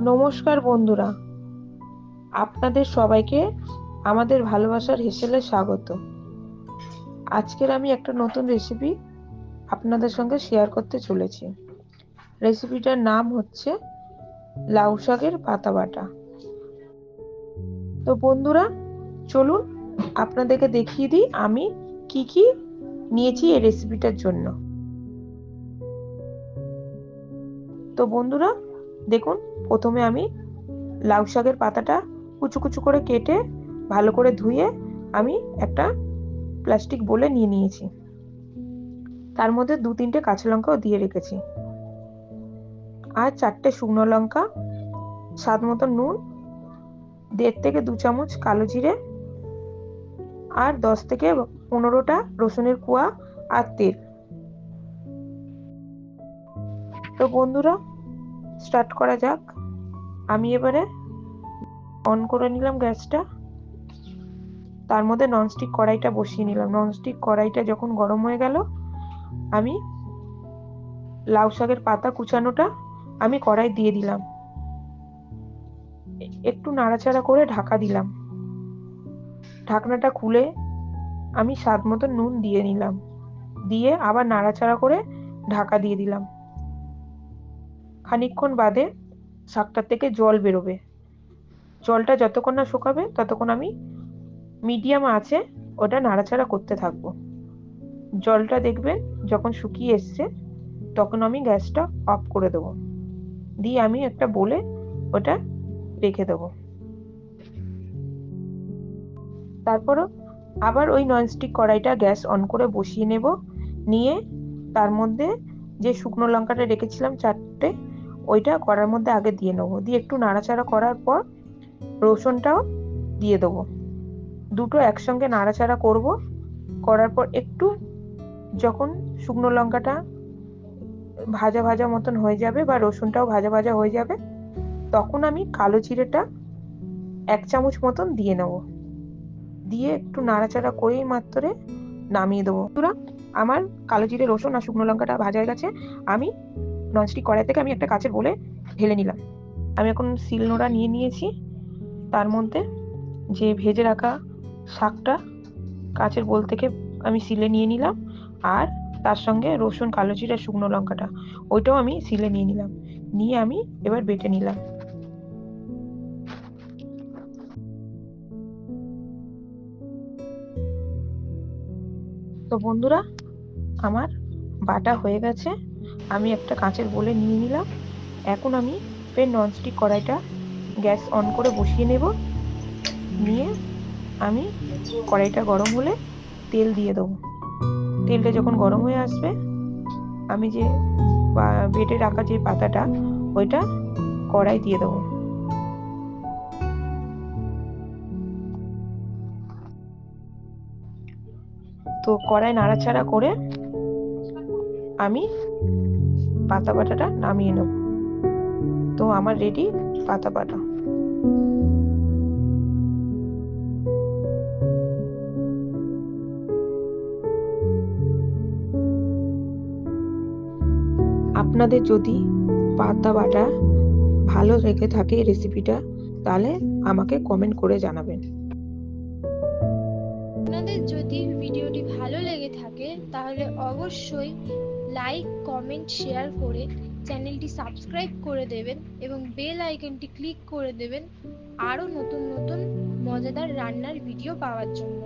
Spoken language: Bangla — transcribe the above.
নমস্কার বন্ধুরা, আপনাদের সবাইকে আমাদের ভালোবাসার হেসেলে স্বাগত। আজকের আমি একটা নতুন রেসিপি আপনাদের সঙ্গে শেয়ার করতে চলেছি। রেসিপিটার নাম হচ্ছে লাউ শাকের পাতা বাটা। তো বন্ধুরা, চলুন আপনাদেরকে দেখিয়ে দিই আমি কি কি নিয়েছি এই রেসিপিটার জন্য। তো বন্ধুরা দেখুন, প্রথমে আমি লাউ শাকের পাতাটা কুচু কুচু করে কেটে ভালো করে ধুয়ে আমি একটা প্লাস্টিক বোলে নিয়ে নিয়েছি। তার মধ্যে 2-3টে কাঁচা লঙ্কাও দিয়ে রেখেছি, আর 4টে শুকনো লঙ্কা, স্বাদ মতো নুন, 1.5 থেকে 2 চামচ কালো জিরে, আর 10 থেকে 15টা রসুনের কোয়া, আর তেল। তো বন্ধুরা স্টার্ট করা যাক। আমি এবারে অন করে নিলাম গ্যাসটা। তার মধ্যে ননস্টিক কড়াইটা বসিয়ে নিলাম। ননস্টিক কড়াইটা যখন গরম হয়ে গেল, আমি লাউ শাকের পাতা কুচানোটা আমি কড়াই দিয়ে দিলাম। একটু নাড়াচাড়া করে ঢাকা দিলাম। ঢাকনাটা খুলে আমি স্বাদ মতো নুন দিয়ে নিলাম, দিয়ে আবার নাড়াচাড়া করে ঢাকা দিয়ে দিলাম। খানিকক্ষণ বাদে শাকটা থেকে জল বেরোবে। জলটা যতক্ষণ না শুকাবে ততক্ষণ আমি মিডিয়াম আঁচে ওটা নাড়াচাড়া করতে থাকবো। জলটা দেখবেন যখন শুকিয়ে এসছে তখন আমি গ্যাসটা অফ করে দেবো, দিয়ে আমি একটা বলে ওটা রেখে দেবো। তারপরও আবার ওই ননস্টিক কড়াইটা গ্যাস অন করে বসিয়ে নেব। নিয়ে তার মধ্যে যে শুকনো লঙ্কাটা রেখেছিলাম 4টে, ওইটা কড়ার মধ্যে আগে দিয়ে নেবো। দিয়ে একটু নাড়াচাড়া করার পর রসুনটাও দিয়ে দেবো। দুটো একসঙ্গে নাড়াচাড়া করব। করার পর একটু যখন শুকনো লঙ্কাটা ভাজা ভাজা মতন হয়ে যাবে বা রসুনটাও ভাজা ভাজা হয়ে যাবে, তখন আমি কালো জিরেটা 1 চামচ মতন দিয়ে নেব। দিয়ে একটু নাড়াচাড়া করেই মাত্র নামিয়ে দেবো। আমার কালো জিরে, রসুন আর শুকনো লঙ্কাটা ভাজা হয়ে গেছে। আমি ননস্টিক কড়াই থেকে আমি একটা কাচের বোলে ঢেলে নিলাম। আমি এখন শিলনোড়া নিয়ে নিয়েছি। তার মধ্যে যে ভেজে রাখা শাকটা কাচের বোল থেকে আমি শিলে নিয়ে নিলাম, আর তার সঙ্গে রসুন, কালো জিরে, শুকনো লঙ্কাটা ওইটাও আমি শিলে নিয়ে নিলাম। নিয়ে আমি এবার বেটে নিলাম। তো বন্ধুরা, আমার বাটা হয়ে গেছে। আমি একটা কাঁচের বোলে নিয়ে নিলাম। এখন আমি ফের ননস্টিক কড়াইটা গ্যাস অন করে বসিয়ে নেব। নিয়ে আমি কড়াইটা গরম হলে তেল দিয়ে দেবো। তেলটা যখন গরম হয়ে আসবে, আমি যে বেটে রাখা যে পাতাটা ওইটা কড়াই দিয়ে দেবো। তো কড়াই নাড়াচাড়া করে আমি পাতা বাটাটা নামিয়ে নেব। তো আমার রেডি পাতা বাটা। আপনাদের যদি পাতা বাটা ভালো লেগে থাকে রেসিপিটা, তাহলে আমাকে কমেন্ট করে জানাবেন। আপনাদের যদি ভিডিওটি ভালো লেগে থাকে তাহলে অবশ্যই লাইক, কমেন্ট, শেয়ার করে চ্যানেলটি সাবস্ক্রাইব করে দেবেন এবং বেল আইকনটি ক্লিক করে দেবেন আরও নতুন নতুন মজাদার রান্নার ভিডিও পাওয়ার জন্য।